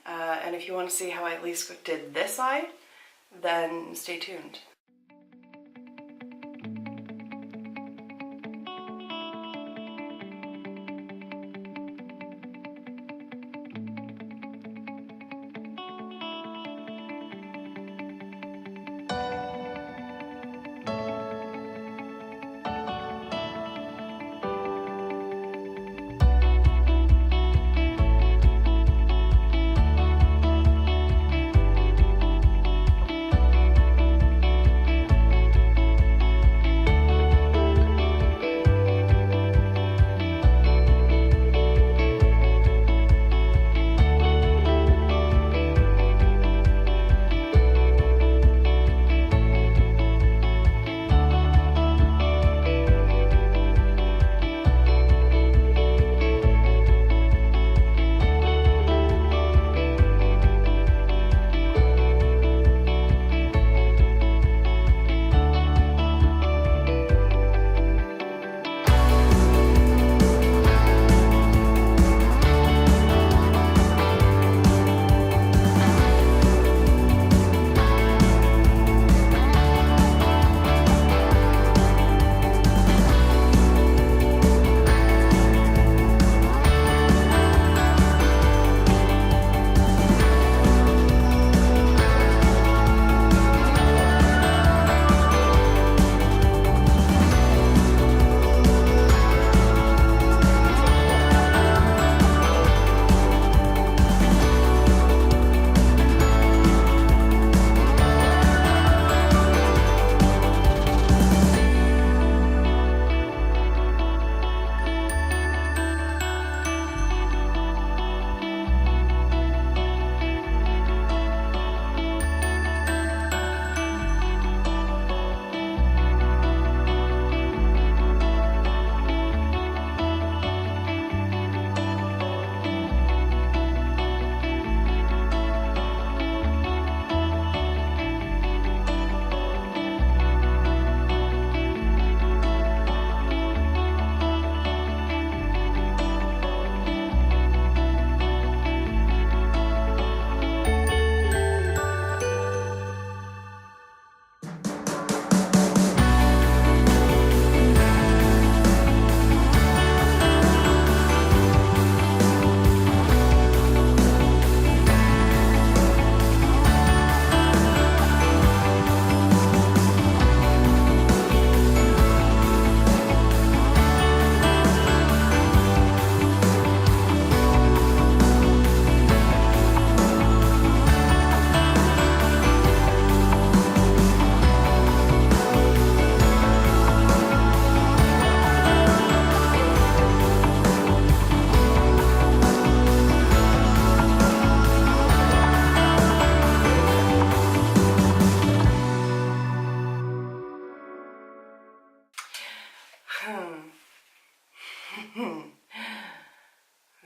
And if you want to see how I at least did this eye, then stay tuned.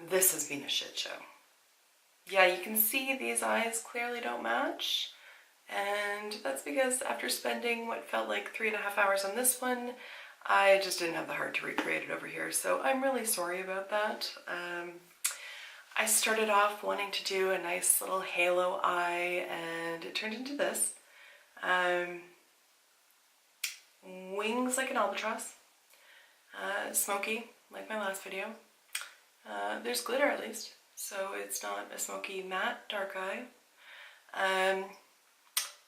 This has been a shit show. Yeah, you can see these eyes clearly don't match, and that's because after spending what felt like 3.5 hours on this one, I just didn't have the heart to recreate it over here, so I'm really sorry about that. I started off wanting to do a nice little halo eye, and it turned into this. Wings like an albatross, smoky like my last video. There's glitter at least, so it's not a smoky matte dark eye.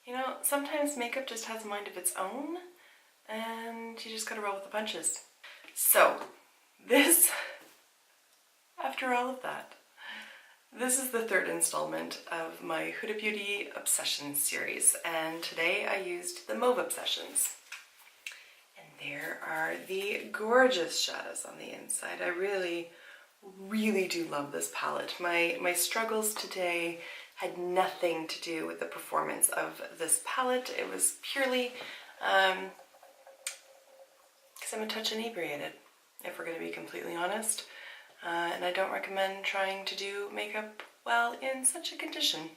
You know, sometimes makeup just has a mind of its own, and you just gotta roll with the punches. So, this, after all of that, this is the third installment of my Huda Beauty Obsessions series, and today I used the Mauve Obsessions. And there are the gorgeous shadows on the inside. I really do love this palette. My struggles today had nothing to do with the performance of this palette. It was purely because I'm a touch inebriated, if we're going to be completely honest. And I don't recommend trying to do makeup while in such a condition.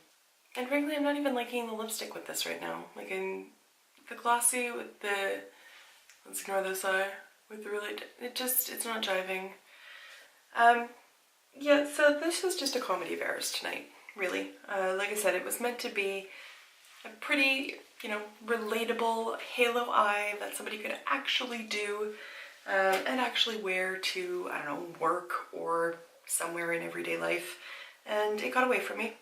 And frankly, I'm not even liking the lipstick with this right now. Like, the glossy with the, let's ignore this eye, with the really, it's not jiving. Yeah, so this was just a comedy of errors tonight. really. Like I said, it was meant to be a pretty, you know, relatable halo eye that somebody could actually do and actually wear to, I don't know, work or somewhere in everyday life. And it got away from me.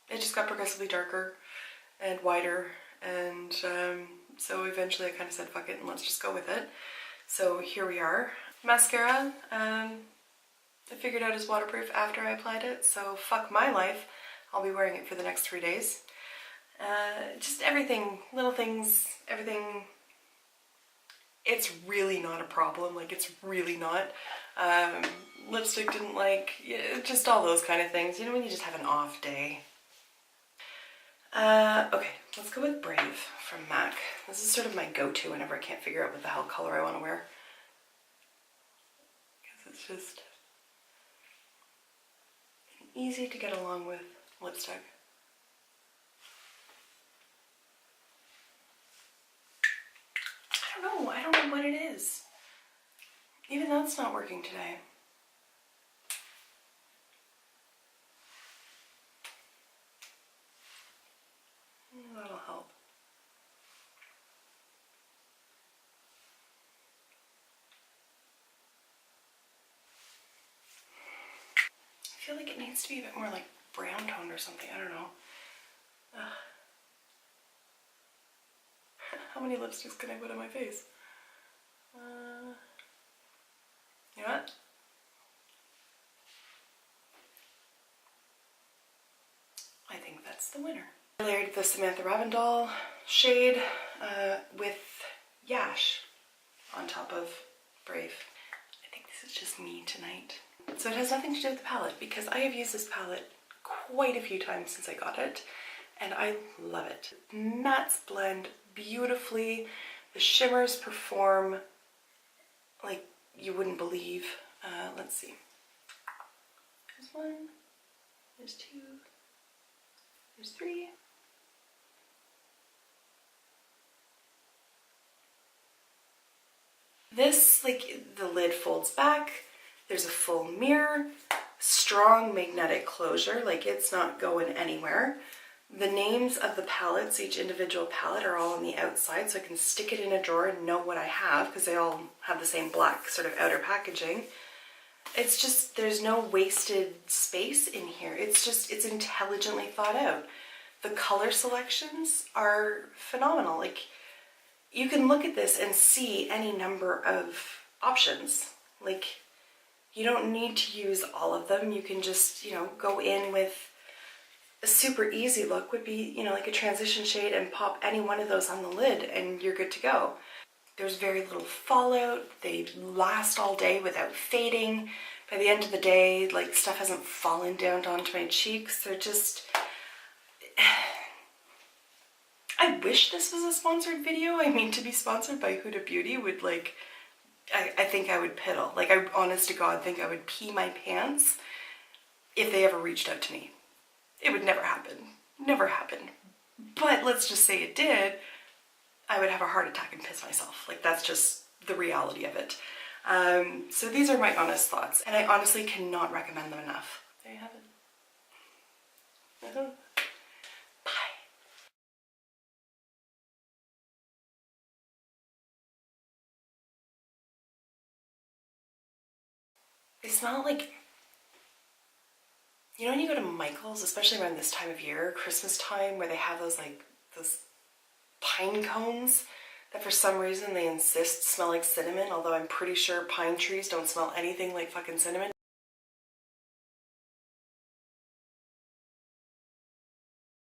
It just got progressively darker and wider, and so eventually I kind of said fuck it and let's just go with it. So here we are. Mascara, I figured out is waterproof after I applied it, so fuck my life. I'll be wearing it for the next 3 days. Just everything, little things, everything. It's really not a problem, like it's really not. Lipstick didn't like, yeah, just all those kind of things, you know, when you just have an off day. Okay, let's go with Brave from MAC. This is sort of my go-to whenever I can't figure out what the hell color I want to wear. Because it's just easy to get along with lipstick. I don't know what it is. Even that's not working today. That'll help. I feel like it needs to be a bit more like brown toned or something, I don't know. How many lipsticks can I put on my face? You know what? I think that's the winner. I layered the Samantha Ravindal shade with Yash on top of Brave. I think this is just me tonight. So it has nothing to do with the palette because I have used this palette quite a few times since I got it and I love it. Mattes blend beautifully. The shimmers perform like you wouldn't believe. Let's see. There's one, there's two, there's three. This, like, the lid folds back, there's a full mirror, strong magnetic closure, like it's not going anywhere. The names of the palettes, each individual palette, are all on the outside, so I can stick it in a drawer and know what I have because they all have the same black sort of outer packaging. It's just, there's no wasted space in here. It's just, it's intelligently thought out. The color selections are phenomenal. Like, you can look at this and see any number of options. Like, you don't need to use all of them. You can just, you know, go in with a super easy look would be, you know, like a transition shade and pop any one of those on the lid and you're good to go. There's very little fallout. They last all day without fading. By the end of the day, like, stuff hasn't fallen down onto my cheeks. They're just... I wish this was a sponsored video. I mean, to be sponsored by Huda Beauty would, like, I think I would piddle. Like, I honest to God think I would pee my pants if they ever reached out to me. It would never happen. Never happen. But let's just say it did, I would have a heart attack and piss myself. Like, that's just the reality of it. So these are my honest thoughts, and I honestly cannot recommend them enough. There you have it. Bye. They smell like, you know when you go to Michael's, especially around this time of year, Christmas time, where they have those, like, those pine cones that for some reason they insist smell like cinnamon, although I'm pretty sure pine trees don't smell anything like fucking cinnamon.